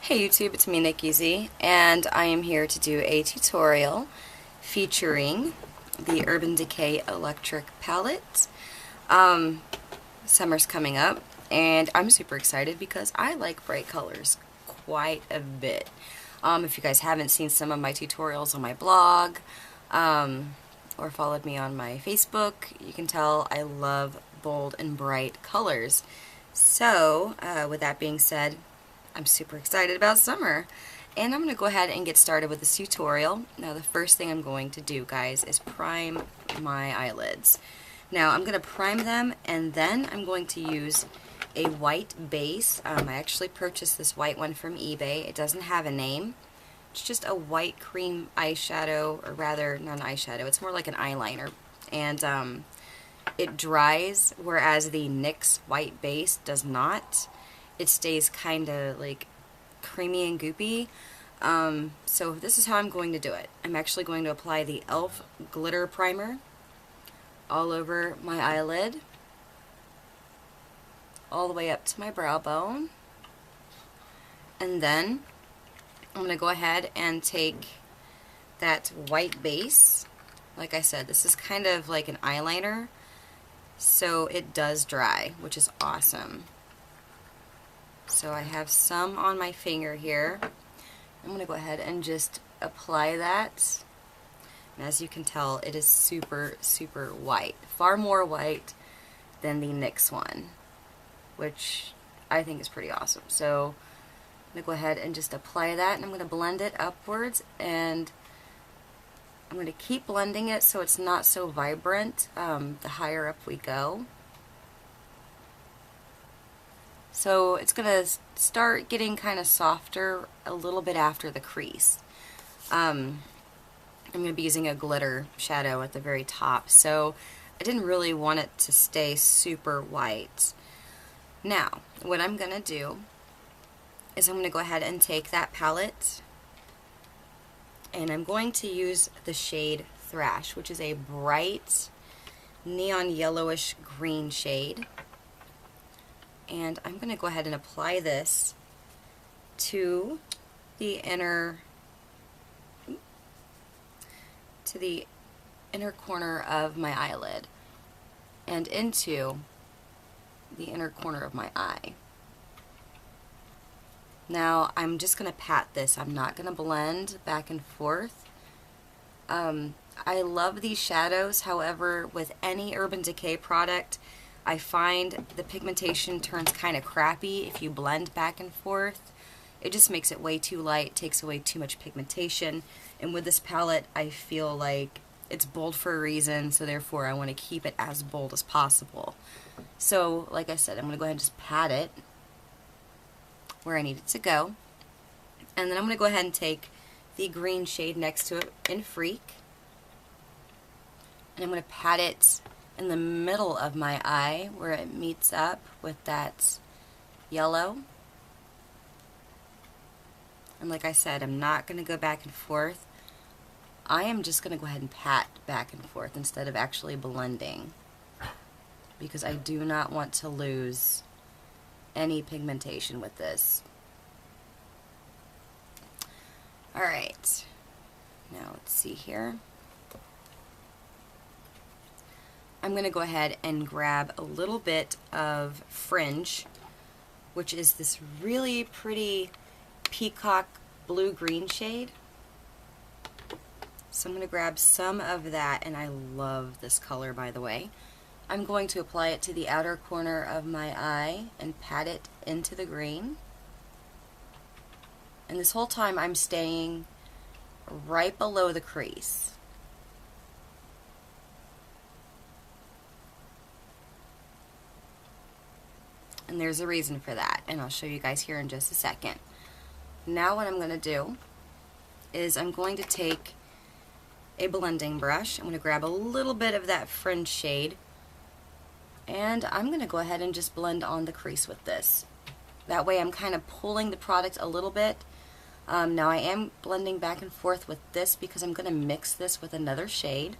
Hey YouTube, it's me Nikki and I am here to do a tutorial featuring the Urban Decay Electric Palette. Summer's coming up, and I'm super excited because I like bright colors quite a bit. If you guys haven't seen some of my tutorials on my blog, or followed me on my Facebook, you can tell I love bold and bright colors. So, with that being said, I'm super excited about summer, and I'm going to go ahead and get started with this tutorial. Now the first thing I'm going to do, guys, is prime my eyelids. Now I'm going to prime them, and then I'm going to use a white base. I actually purchased this white one from eBay. It doesn't have a name. It's just a white cream eyeshadow, or rather not an eyeshadow, it's more like an eyeliner, and it dries, whereas the NYX white base does not. It stays kind of like creamy and goopy. So this is how I'm going to do it. I'm actually going to apply the e.l.f. glitter primer all over my eyelid, all the way up to my brow bone. And then I'm going to go ahead and take that white base. Like I said, this is kind of like an eyeliner, so it does dry, which is awesome. So I have some on my finger here. I'm going to go ahead and just apply that. And as you can tell, it is super, super white. Far more white than the NYX one, which I think is pretty awesome. So I'm going to go ahead and just apply that, and I'm going to blend it upwards, and I'm going to keep blending it so it's not so vibrant the higher up we go. So it's going to start getting kind of softer a little bit after the crease. I'm going to be using a glitter shadow at the very top, so I didn't really want it to stay super white. Now, what I'm going to do is I'm going to go ahead and take that palette, and I'm going to use the shade Thrash, which is a bright neon yellowish green shade. And I'm going to go ahead and apply this to the inner corner of my eyelid and into the inner corner of my eye. Now I'm just going to pat this. I'm not going to blend back and forth. I love these shadows. However, with any Urban Decay product, I find the pigmentation turns kind of crappy if you blend back and forth. It just makes it way too light, takes away too much pigmentation. And with this palette, I feel like it's bold for a reason, so therefore I want to keep it as bold as possible. So, like I said, I'm going to go ahead and just pat it where I need it to go. And then I'm going to go ahead and take the green shade next to it in Freak, and I'm going to pat it in the middle of my eye where it meets up with that yellow. And like I said, I'm not going to go back and forth. I am just going to go ahead and pat back and forth instead of actually blending, because I do not want to lose any pigmentation with this. Alright, now let's see here. I'm going to go ahead and grab a little bit of Fringe, which is this really pretty peacock blue-green shade. So I'm going to grab some of that, and I love this color, by the way. I'm going to apply it to the outer corner of my eye and pat it into the green. And this whole time I'm staying right below the crease. And there's a reason for that, and I'll show you guys here in just a second. Now what I'm going to do is I'm going to take a blending brush. I'm going to grab a little bit of that Fringe shade, and I'm going to go ahead and just blend on the crease with this. That way I'm kind of pulling the product a little bit. Now I am blending back and forth with this because I'm going to mix this with another shade.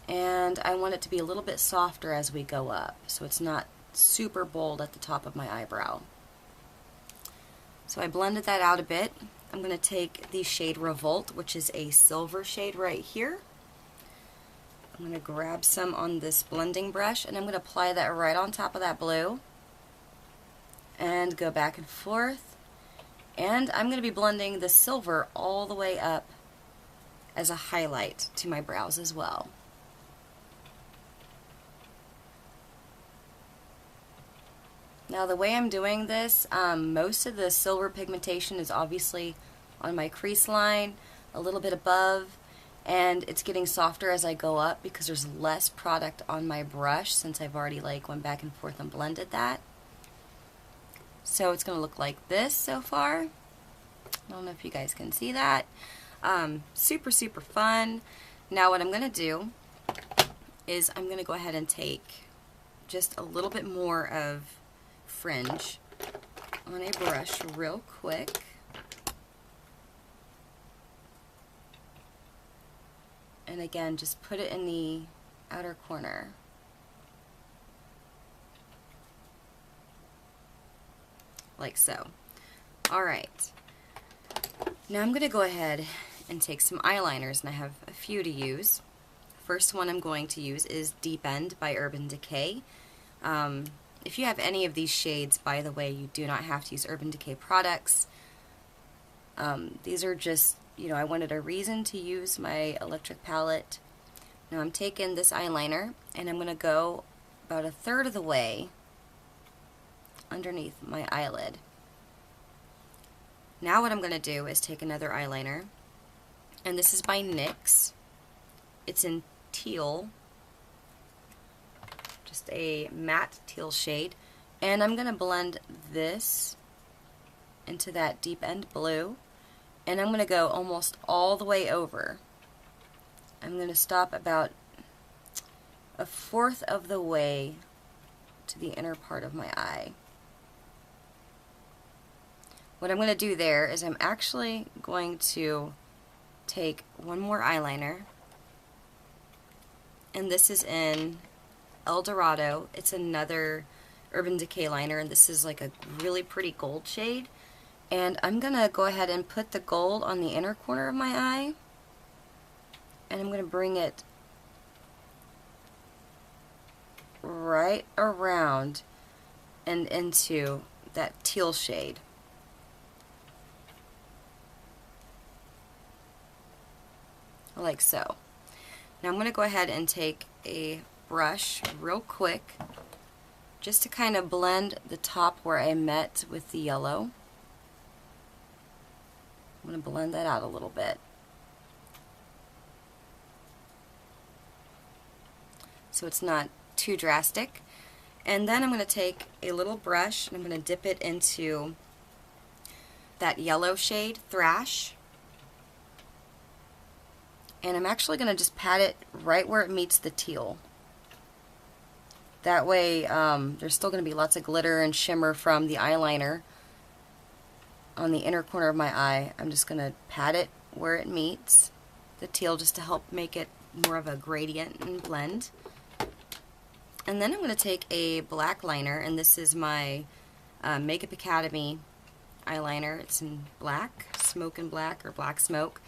And I want it to be a little bit softer as we go up, so it's not super bold at the top of my eyebrow. So I blended that out a bit. I'm going to take the shade Revolt, which is a silver shade right here. I'm going to grab some on this blending brush, and I'm going to apply that right on top of that blue and go back and forth. And I'm going to be blending the silver all the way up as a highlight to my brows as well. Now the way I'm doing this, most of the silver pigmentation is obviously on my crease line, a little bit above, and it's getting softer as I go up because there's less product on my brush since I've already went back and forth and blended that. So it's going to look like this so far. I don't know if you guys can see that. Super, super fun. Now what I'm going to do is I'm going to go ahead and take just a little bit more of fringe on a brush real quick. And again, just put it in the outer corner. Like so. Alright. Now I'm going to go ahead and take some eyeliners, and I have a few to use. First one I'm going to use is Deep End by Urban Decay. If you have any of these shades, by the way, you do not have to use Urban Decay products. These are just, I wanted a reason to use my electric palette. Now I'm taking this eyeliner, and I'm going to go about 1/3 of the way underneath my eyelid. Now what I'm going to do is take another eyeliner, and this is by NYX. It's in Teal, just a matte teal shade, and I'm going to blend this into that Deep End blue, and I'm going to go almost all the way over. I'm going to stop about 1/4 of the way to the inner part of my eye. What I'm going to do there is I'm actually going to take one more eyeliner, and this is in ElDorado. It's another Urban Decay liner, and this is like a really pretty gold shade. And I'm going to go ahead and put the gold on the inner corner of my eye, and I'm going to bring it right around and into that teal shade. Like so. Now I'm going to go ahead and take a brush real quick just to kind of blend the top where I met with the yellow. I'm going to blend that out a little bit. So it's not too drastic. And then I'm going to take a little brush and I'm going to dip it into that yellow shade, Thrash. And I'm actually going to just pat it right where it meets the teal. That way there's still going to be lots of glitter and shimmer from the eyeliner on the inner corner of my eye. I'm just going to pat it where it meets the teal just to help make it more of a gradient and blend. And then I'm going to take a black liner, and this is my Makeup Academy eyeliner. It's in black, Smokin black, or black smoke.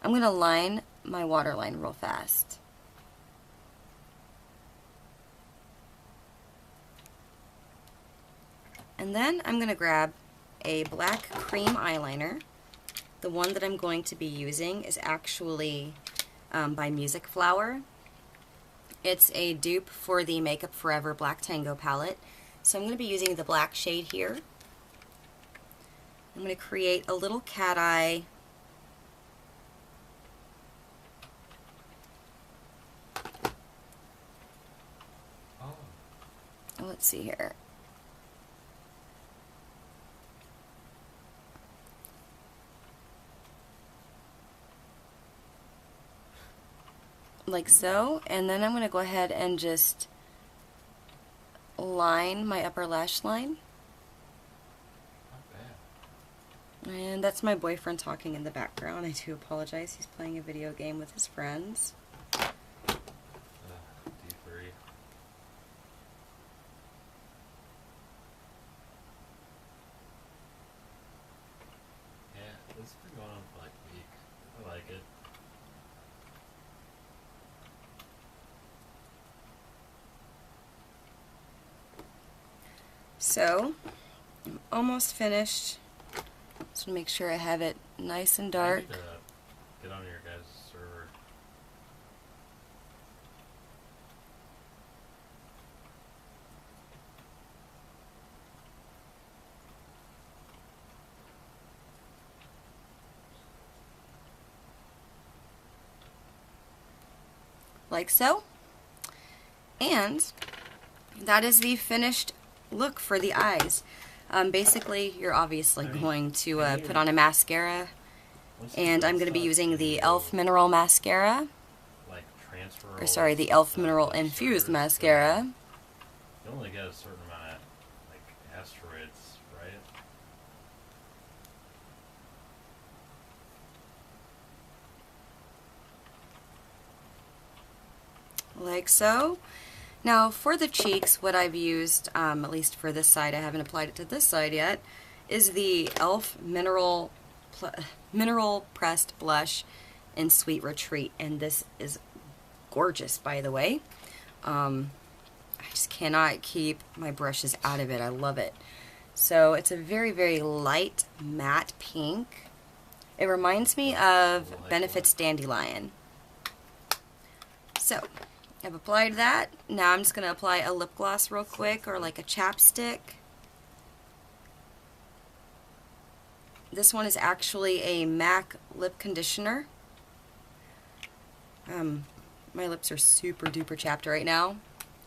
I'm going to line my waterline real fast. And then I'm going to grab a black cream eyeliner. The one that I'm going to be using is actually by Music Flower. It's a dupe for the Makeup Forever Black Tango palette. So I'm going to be using the black shade here. I'm going to create a little cat eye. Let's see here. Like so, and then I'm going to go ahead and just line my upper lash line. Not bad. And that's my boyfriend talking in the background. I do apologize. He's playing a video game with his friends. So, I'm almost finished. Just want to make sure I have it nice and dark. I need to get on your guys' server. Like so. And that is the finished look for the eyes. Basically, you're obviously going to put on a mascara, and I'm going to be using the e.l.f. Mineral Mascara, Like transfer. or sorry, the e.l.f. Mineral Infused Mascara. You only get a certain amount of like asteroids, right? Like so. Now for the cheeks, what I've used, at least for this side, I haven't applied it to this side yet, is the e.l.f. Mineral Pressed Blush in Sweet Retreat, and this is gorgeous, by the way. I just cannot keep my brushes out of it. I love it. So it's a very, very light matte pink. It reminds me of Benefit's Dandelion. So I've applied that. Now I'm just going to apply a lip gloss real quick, or like a chapstick. This one is actually a MAC lip conditioner. My lips are super duper chapped right now.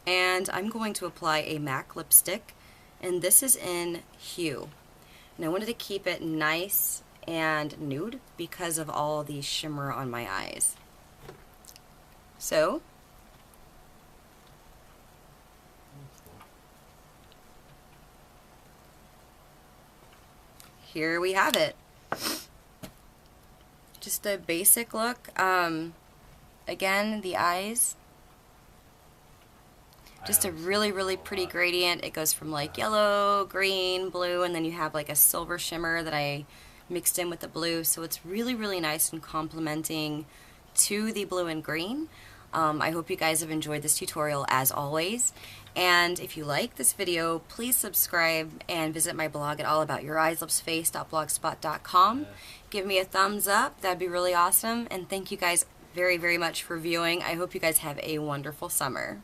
And I'm going to apply a MAC lipstick, and this is in Hue. And I wanted to keep it nice and nude because of all the shimmer on my eyes. So here we have it. Just a basic look. Again, the eyes. Just a really, really pretty gradient. It goes from like yellow, green, blue, and then you have like a silver shimmer that I mixed in with the blue. So it's really, really nice and complementing to the blue and green. I hope you guys have enjoyed this tutorial as always. And if you like this video, please subscribe and visit my blog at allaboutyoureyesLipsFace.blogspot.com. Give me a thumbs up. That'd be really awesome. And thank you guys very, very much for viewing. I hope you guys have a wonderful summer.